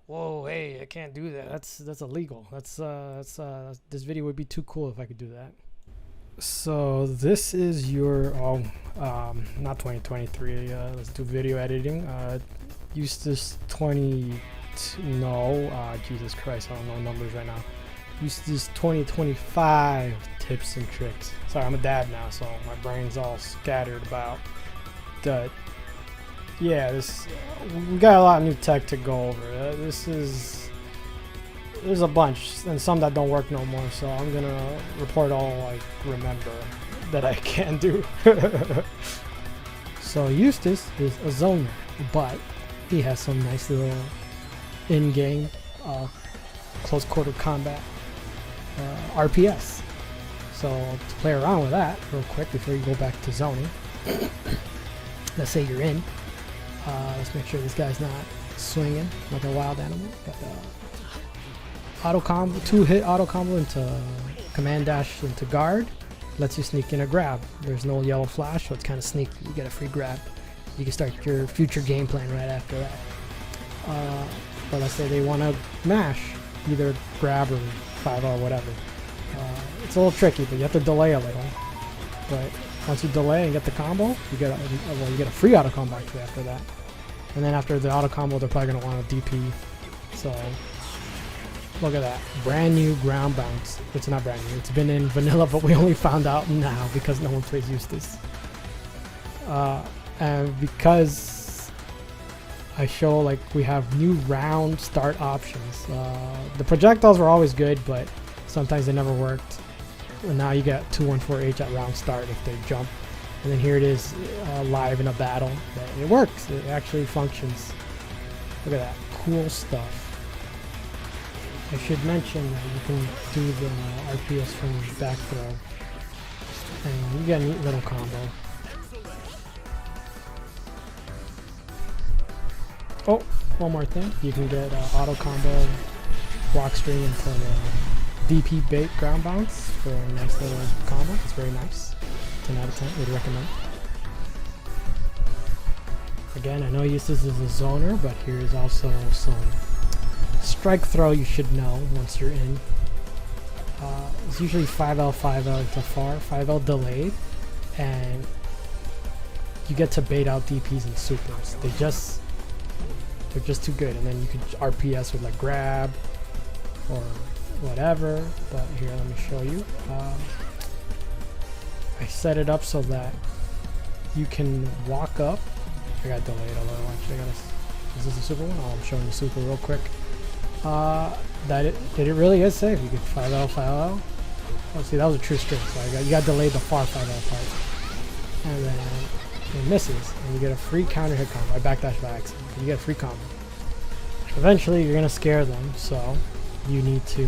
Whoa, hey, I can't do that. That's illegal. This video would be too cool if I could do that. So this is your not 2023. Let's do video editing. Eustace 20. No, Jesus Christ, I don't know numbers right now. Eustace 2025 tips and tricks. Sorry, I'm a dad now, so my brain's all scattered about. But yeah, we got a lot of new tech to go over. There's a bunch and some that don't work no more, so I'm gonna report all I remember that I can do. So Eustace is a zoner, but he has some nice little in-game close quarter combat RPS. So to play around with that real quick before you go back to zoning, let's say you're in. Let's make sure this guy's not swinging like a wild animal. Got the auto combo, 2-hit auto combo into command dash into guard. Lets you sneak in a grab. There's no yellow flash, so it's kind of sneaky. You get a free grab. You can start your future game plan right after that. But let's say they want to mash, either grab or 5 or whatever. It's a little tricky, but you have to delay a little. But once you delay and get the combo, you get a free auto combo actually after that. And then after the auto combo, they're probably gonna want a DP. So look at that, brand new ground bounce. It's not brand new. It's been in vanilla, but we only found out now because no one plays Eustace. And because I show like we have new round start options. The projectiles were always good, but sometimes they never worked. And now you get 214H at round start if they jump. And then here it is live in a battle. It works. It actually functions. Look at that. Cool stuff. I should mention that you can do the RPS from backthrow. And you get a neat little combo. Oh, one more thing. You can get auto combo block string into the DP bait ground bounce for a nice little combo. It's very nice. 10 out of 10, would recommend. Again, I know Eustace is a zoner, but here's also some strike throw you should know once you're in. It's usually 5L, 5L into far, 5L delayed, and you get to bait out DPs and supers. They're just too good, and then you can RPS with like grab or whatever. But here, let me show you. I set it up so that you can walk up. I got delayed a little. Actually, is this a super one? Oh, I'm showing the super real quick. It really is safe. You get 5L, 5L. Oh, see, that was a true string. So you got delayed the far 5L part, and then it misses, and you get a free counter hit combo. I backdash by accident. You get a free combo. Eventually, you're gonna scare them, so you need to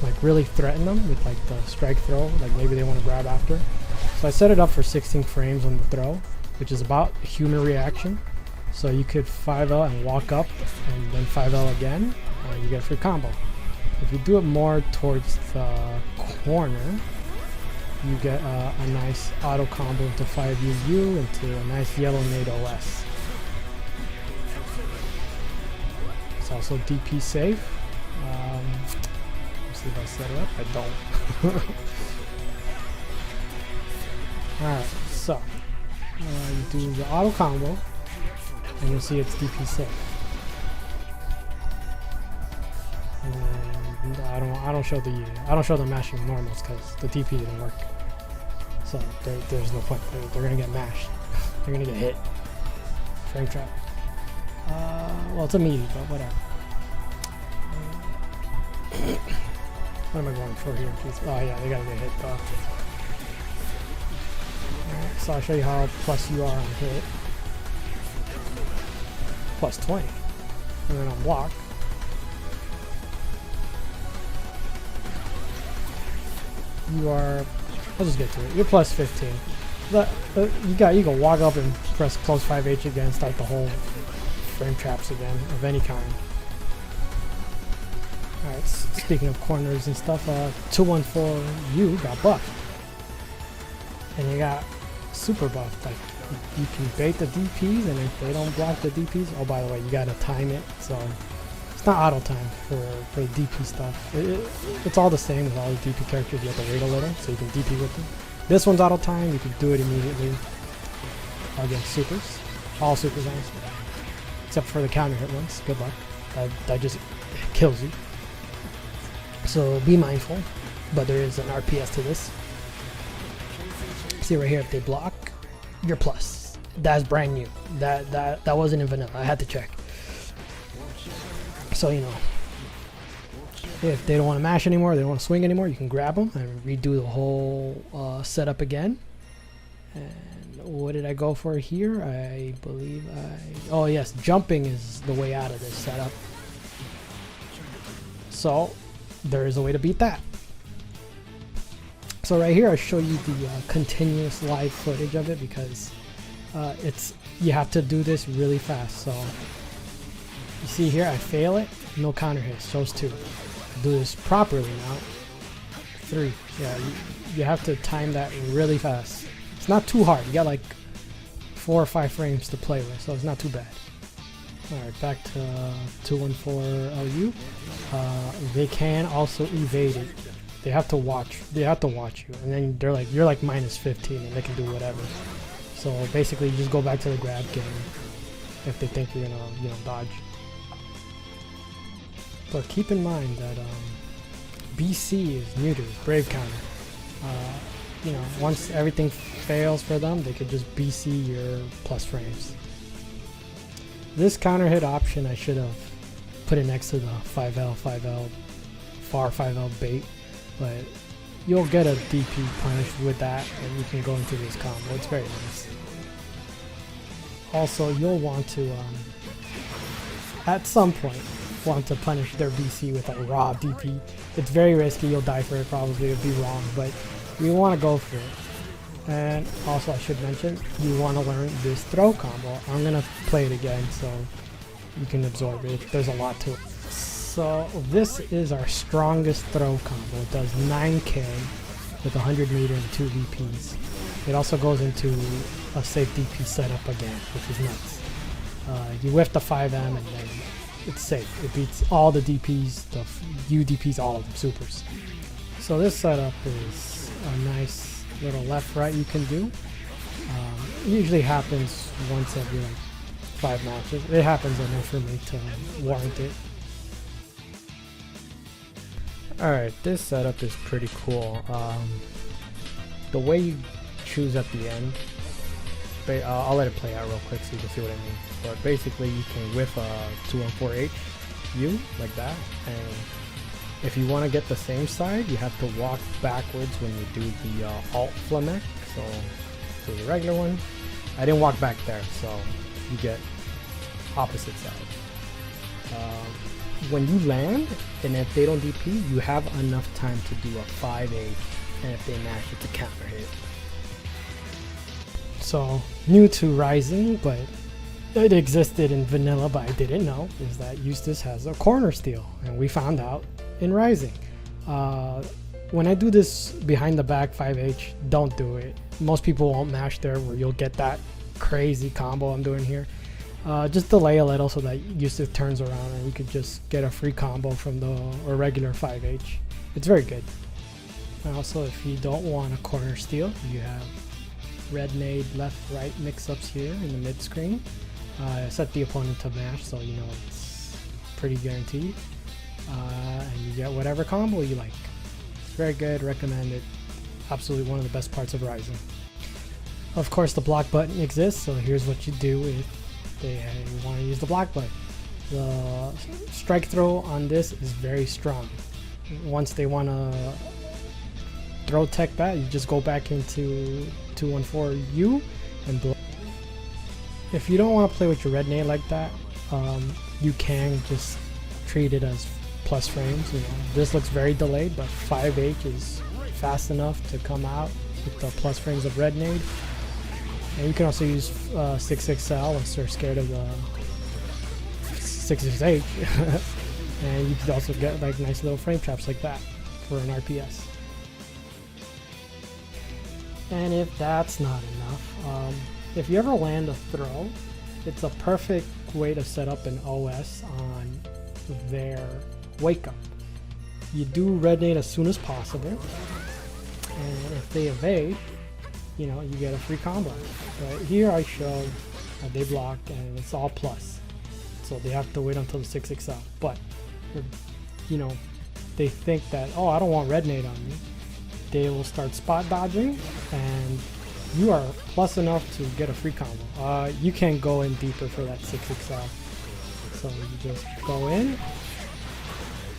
like really threaten them with like the strike throw. Like maybe they want to grab after. So I set it up for 16 frames on the throw, which is about a human reaction. So you could 5L and walk up, and then 5L again, and you get a free combo. If you do it more towards the corner, you get a nice auto combo into 5UU into a nice yellow nade OS. It's also DP safe. Let's see if I set it up. I don't. Alright, so you do the auto combo, and you'll see it's DP safe. And I don't show the mashing normals because the DP didn't work. So there's no point. They're gonna get mashed. They're gonna get hit. Frame trap. Well, it's a meaty, but whatever. What am I going for here? Please? Oh yeah, they gotta get hit though. Alright, so I'll show you how plus you are on hit. Plus 20. And then on block. You are, I'll just get to it. You're plus 15. You can walk up and press close 5H again, start the whole frame traps again of any kind. Alright, speaking of corners and stuff, 214U got buffed. And you got super buff. Like you can bait the DPs, and if they don't block the DPs, oh by the way, you gotta time it. So it's not auto time for the DP stuff. It's all the same with all the DP characters. You have to wait a little so you can DP with them. This one's auto time. You can do it immediately against supers, all supers honestly, except for the counter hit ones. Good luck. That just kills you. So be mindful. But there is an RPS to this. See right here, if they block, you're plus. That's brand new. That wasn't in vanilla. I had to check. So you know, if they don't want to mash anymore, they don't want to swing anymore, you can grab them and redo the whole setup again. And what did I go for here? I believe oh yes, jumping is the way out of this setup. So there is a way to beat that. So right here I show you the continuous live footage of it because you have to do this really fast. So you see here I fail it, no counter hits, shows 2. Do this properly now, 3. Yeah, you have to time that really fast. It's not too hard, you got like 4 or 5 frames to play with, so it's not too bad. Alright, back to 214 LU. They can also evade it. They have to watch you, and then you're like minus 15 and they can do whatever. So basically you just go back to the grab game if they think you're gonna dodge. But keep in mind that BC is muted, Brave counter. Once everything fails for them, they could just BC your plus frames. This counter hit option I should have put it next to the 5L, far 5L bait. But you'll get a DP punished with that, and you can go into this combo. It's very nice. Also, you'll want to, at some point, want to punish their BC with a raw DP. It's very risky. You'll die for it probably. It'll be wrong, but you want to go for it. And also, I should mention, you want to learn this throw combo. I'm gonna play it again so you can absorb it. There's a lot to it. So this is our strongest throw combo. It does 9k with 100 meter and 2 DPs. It also goes into a safe DP setup again, which is nuts. You whiff the 5M and then it's safe. It beats all the DPs, the UDPs, all of them, supers. So this setup is a nice little left-right you can do. It usually happens once every like 5 matches. It happens enough for me to warrant it. Alright, this setup is pretty cool. The way you choose at the end, I'll let it play out real quick so you can see what I mean. But basically you can whiff a 214H U like that, and if you want to get the same side, you have to walk backwards when you do the alt flamek. So the regular one, I didn't walk back there, so you get opposite side. When you land, and if they don't DP, you have enough time to do a 5H, and if they mash, it's a counter hit. So, new to Rising, but it existed in vanilla, but I didn't know, is that Eustace has a corner steal, and we found out in Rising. When I do this behind the back 5H, don't do it. Most people won't mash there where you'll get that crazy combo I'm doing here. Just delay a little so that Eustace turns around and you could just get a free combo from the regular 5H. It's very good. And also, if you don't want a corner steal, you have red nade, left, right mix-ups here in the mid-screen. Set the opponent to mash, so you know it's pretty guaranteed. And you get whatever combo you like. It's very good, recommend it. Absolutely one of the best parts of Rising. Of course, the block button exists, so here's what you do if they want to use the block button. The strike throw on this is very strong. Once they want to throw tech that, you just go back into 214U and blow. If you don't want to play with your red nade like that, you can just treat it as plus frames. You know, this looks very delayed, but 5H is fast enough to come out with the plus frames of red nade. And you can also use 6XL unless you're scared of the 6H. And you could also get like nice little frame traps like that for an RPS. And if that's not enough, if you ever land a throw, it's a perfect way to set up an OS on their wake up. You do red nade as soon as possible, and if they evade, you know, you get a free combo. But here I show they blocked and it's all plus, so they have to wait until the 6XL. But you know, they think that, oh, I don't want red nade on me. They will start spot dodging, and you are plus enough to get a free combo. You can go in deeper for that 6XL. So you just go in,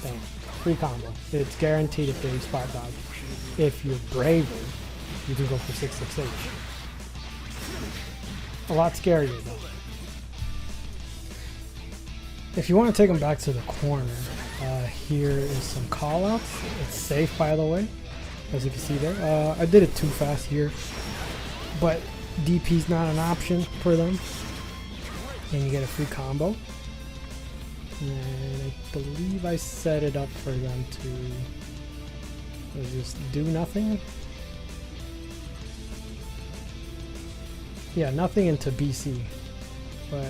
bam, free combo. It's guaranteed if they spot dodge. If you're braver, you can go for 668. A lot scarier though. If you want to take them back to the corner, here is some callouts. It's safe, by the way, as you can see there. I did it too fast here, but DP's not an option for them, and you get a free combo. And I believe I set it up for them to just do nothing. Yeah, nothing into BC, but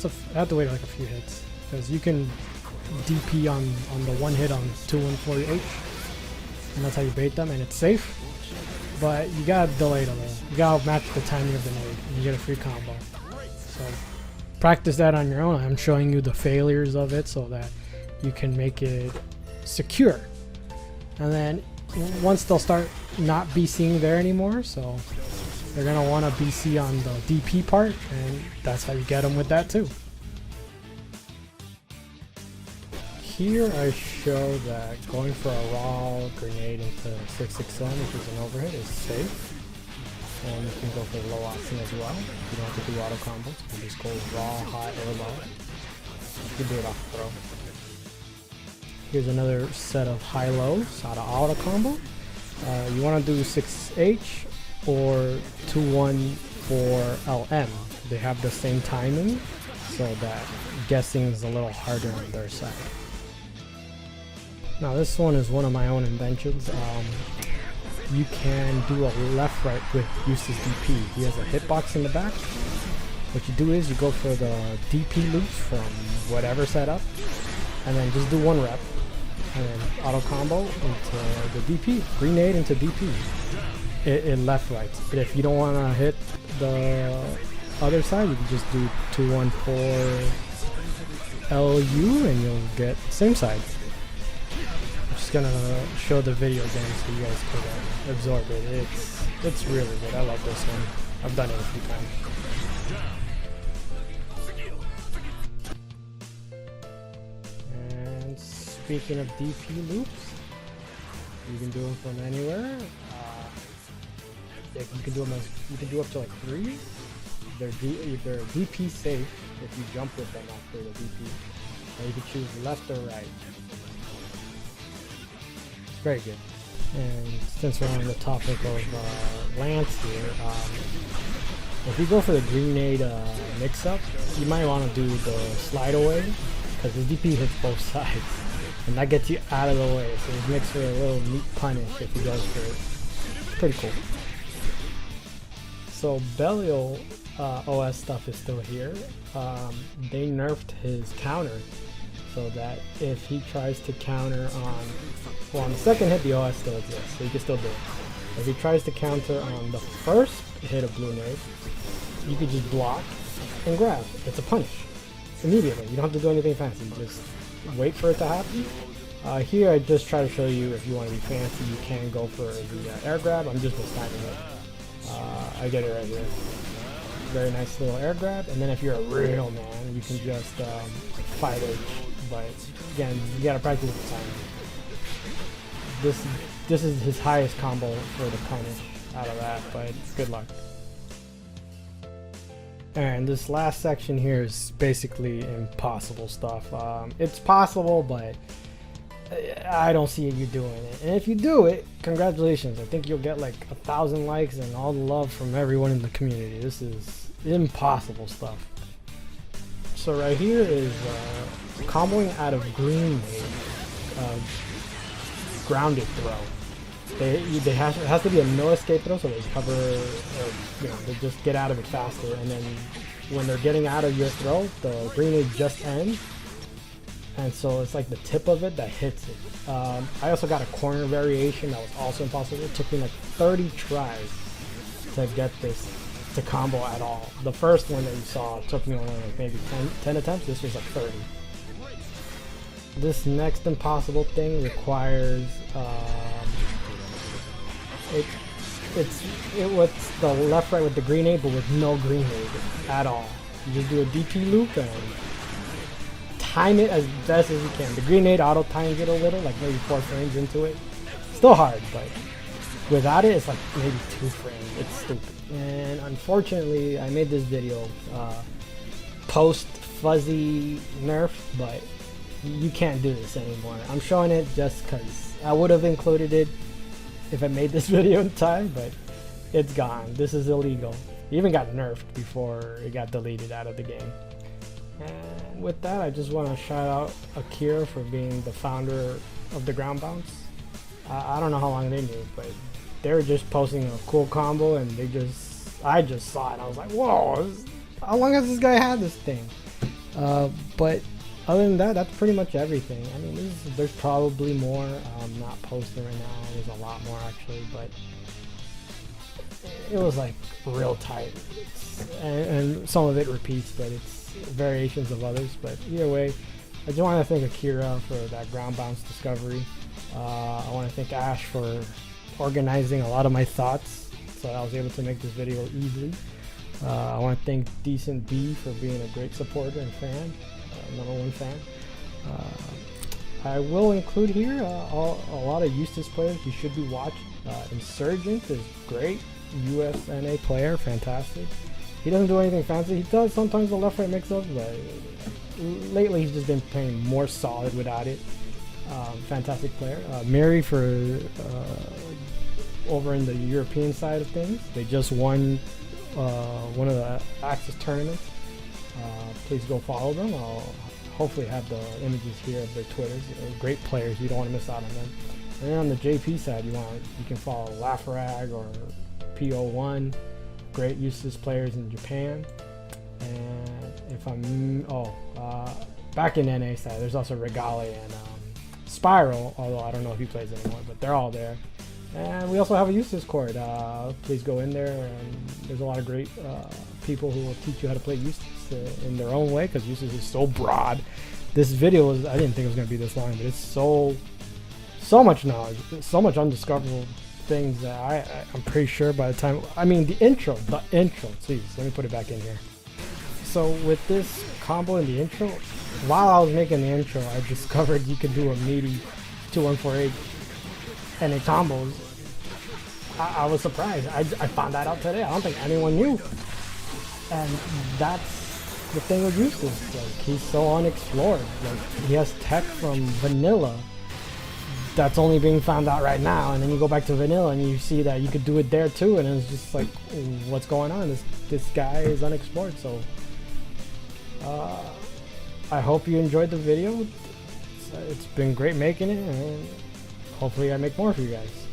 I have to wait like a few hits, because you can DP on the one hit on 2-1-4H, and that's how you bait them, and it's safe. But you gotta delay it a little. You gotta match the timing of the nade, and you get a free combo. So practice that on your own. I'm showing you the failures of it so that you can make it secure. And then once they'll start not BCing there anymore, so they're gonna want to BC on the DP part, and that's how you get them with that too. Here I show that going for a raw grenade into 667, which is an overhit, is safe. And you can go for low option as well. You don't have to do auto combos. You can just go raw, high, or low. You can do it off throw. Here's another set of high-lows out of auto combo. You want to do 6H or 2-1 for LM. They have the same timing, so that guessing is a little harder on their side. Now this one is one of my own inventions. You can do a left-right with Eustace DP. He has a hitbox in the back. What you do is you go for the DP loops from whatever setup, and then just do one rep, and then auto combo into the DP, grenade into DP. It left-rights. But if you don't want to hit the other side, you can just do 2-1-4 LU, and you'll get same side. Just gonna show the video game so you guys could absorb it. It's really good. I love this one. I've done it a few times. And speaking of DP loops, you can do them from anywhere. You can do them you can do up to like 3. They're DP safe if you jump with them after the DP. Or you can choose left or right. Very good. And since we're on the topic of Lance here, if you go for the grenade mix-up, you might want to do the slide away, because the DP hits both sides, and that gets you out of the way. So it makes for a little neat punish if he goes for it. It's pretty cool. So Belial OS stuff is still here. They nerfed his counter, so that if he tries to counter on the second hit, the OS still exists, so you can still do it. If he tries to counter on the first hit of blue nade, you can just block and grab. It's a punish immediately. You don't have to do anything fancy. You just wait for it to happen. Here I just try to show you, if you want to be fancy, you can go for the air grab. I'm just snapping it. I get it right here. Very nice little air grab. And then if you're a real man, you can just 5H. But again, you gotta practice the timing. This is his highest combo for the punish out of that, but good luck. And this last section here is basically impossible stuff. It's possible, but I don't see you doing it. And if you do it, congratulations. I think you'll get like 1,000 likes and all the love from everyone in the community. This is impossible stuff. So right here is comboing out of green nade, grounded throw. it has to be a no escape throw, so they cover, or, you know, they just get out of it faster. And then when they're getting out of your throw, the grenade just ends, and so it's like the tip of it that hits it. I also got a corner variation that was also impossible. It took me like 30 tries to get this to combo at all. The first one that you saw took me only like maybe 10 attempts. This was like 30. This next impossible thing requires what's the left right with the grenade, but with no grenade at all. You just do a DT loop and time it as best as you can. The grenade auto times it a little, like maybe 4 frames into it. Still hard, but without it, it's like maybe 2 frames. It's stupid. And unfortunately, I made this video post fuzzy nerf, but you can't do this anymore. I'm showing it just because I would have included it if I made this video in time, but it's gone. This is illegal. It even got nerfed before it got deleted out of the game. And with that, I just want to shout out Akira for being the founder of the ground bounce. I don't know how long they knew, but they were just posting a cool combo, and I just saw it. I was like, whoa, how long has this guy had this thing? But other than that, that's pretty much everything. I mean, there's probably more. I'm not posting right now. There's a lot more actually, but it was like real tight. And some of it repeats, but it's variations of others. But either way, I just want to thank Akira for that ground bounce discovery. I want to thank Ash for organizing a lot of my thoughts, so I was able to make this video easily. I want to thank Decent B for being a great supporter and fan. #1 fan. I will include here a lot of Eustace players you should be watching. Insurgent is great, USNA player, fantastic. He doesn't do anything fancy. He does sometimes the left right mix-ups, but lately he's just been playing more solid without it. Fantastic player. Mary for over in the European side of things. They just won one of the Axis tournaments. Please go follow them. I'll hopefully have the images here of their Twitters. Great players, you don't want to miss out on them. And then on the JP side, you can follow Lafrag or PO1, great Eustace players in Japan. And if I'm back in NA side, there's also Regale and Spiral, although I don't know if he plays anymore, but they're all there. And we also have a Eustace court. Please go in there, and there's a lot of great people who will teach you how to play Eustace in their own way, because Eustace is so broad. This video I didn't think it was going to be this long, but it's so much knowledge, so much undiscoverable things that I'm pretty sure by the time, I mean the intro, please, let me put it back in here. So with this combo in the intro, while I was making the intro, I discovered you could do a meaty 2148 and it combos. I was surprised. I found that out today. I don't think anyone knew. And that's the thing with Eustace. Like, he's so unexplored. Like, he has tech from vanilla that's only being found out right now, and then you go back to vanilla and you see that you could do it there too, and it's just like, what's going on? This guy is unexplored. So I hope you enjoyed the video. It's been great making it, and hopefully I make more for you guys.